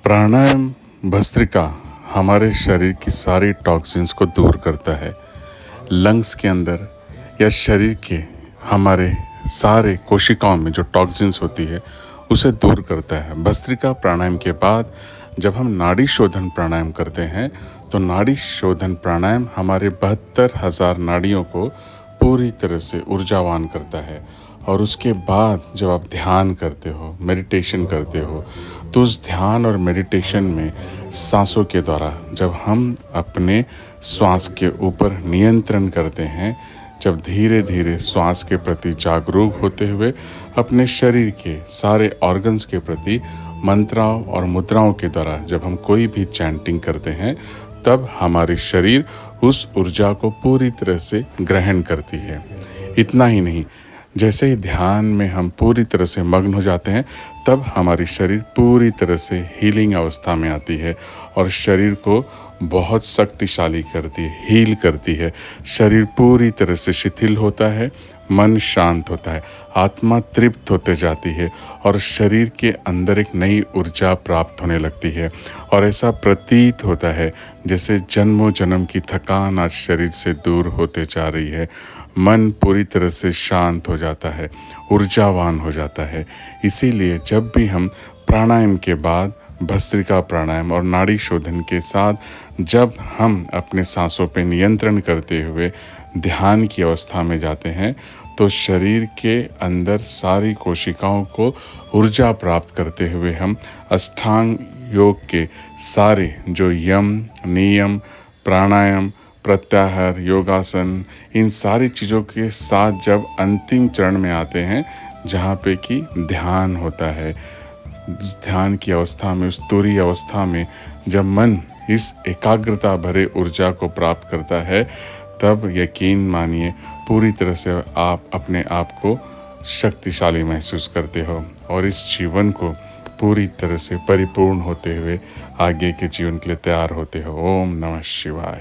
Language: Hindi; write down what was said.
प्राणायाम भस्त्रिका हमारे शरीर की सारी टॉक्सिन्स को दूर करता है। लंग्स के अंदर या शरीर के हमारे सारे कोशिकाओं में जो टॉक्सिन्स होती है उसे दूर करता है। भस्त्रिका प्राणायाम के बाद जब हम नाड़ी शोधन प्राणायाम करते हैं तो नाड़ी शोधन प्राणायाम हमारे 72,000 नाड़ियों को पूरी तरह से ऊर्जावान करता है। और उसके बाद जब आप ध्यान करते हो, मेडिटेशन करते हो, तो उस ध्यान और मेडिटेशन में सांसों के द्वारा जब हम अपने श्वास के ऊपर नियंत्रण करते हैं, जब धीरे धीरे श्वास के प्रति जागरूक होते हुए अपने शरीर के सारे ऑर्गन्स के प्रति मंत्राओं और मुद्राओं के द्वारा जब हम कोई भी चैंटिंग करते हैं, तब हमारी शरीर उस ऊर्जा को पूरी तरह से ग्रहण करती है। इतना ही नहीं, जैसे ही ध्यान में हम पूरी तरह से मग्न हो जाते हैं, तब हमारी शरीर पूरी तरह से हीलिंग अवस्था में आती है और शरीर को बहुत शक्तिशाली करती है, हील करती है। शरीर पूरी तरह से शिथिल होता है, मन शांत होता है, आत्मा तृप्त होते जाती है और शरीर के अंदर एक नई ऊर्जा प्राप्त होने लगती है। और ऐसा प्रतीत होता है जैसे जन्मों जन्म की थकान आज शरीर से दूर होते जा रही है। मन पूरी तरह से शांत हो जाता है, ऊर्जावान हो जाता है। इसीलिए जब भी हम प्राणायाम के बाद भस्त्रिका प्राणायाम और नाड़ी शोधन के साथ जब हम अपने सांसों पे नियंत्रण करते हुए ध्यान की अवस्था में जाते हैं, तो शरीर के अंदर सारी कोशिकाओं को ऊर्जा प्राप्त करते हुए हम अष्टांग योग के सारे जो यम, नियम, प्राणायाम, प्रत्याहार, योगासन, इन सारी चीज़ों के साथ जब अंतिम चरण में आते हैं, जहाँ पे कि ध्यान होता है, ध्यान की अवस्था में, उस तुरीय अवस्था में जब मन इस एकाग्रता भरे ऊर्जा को प्राप्त करता है, तब यकीन मानिए पूरी तरह से आप अपने आप को शक्तिशाली महसूस करते हो और इस जीवन को पूरी तरह से परिपूर्ण होते हुए आगे के जीवन के लिए तैयार होते हो। ओम नमः शिवाय।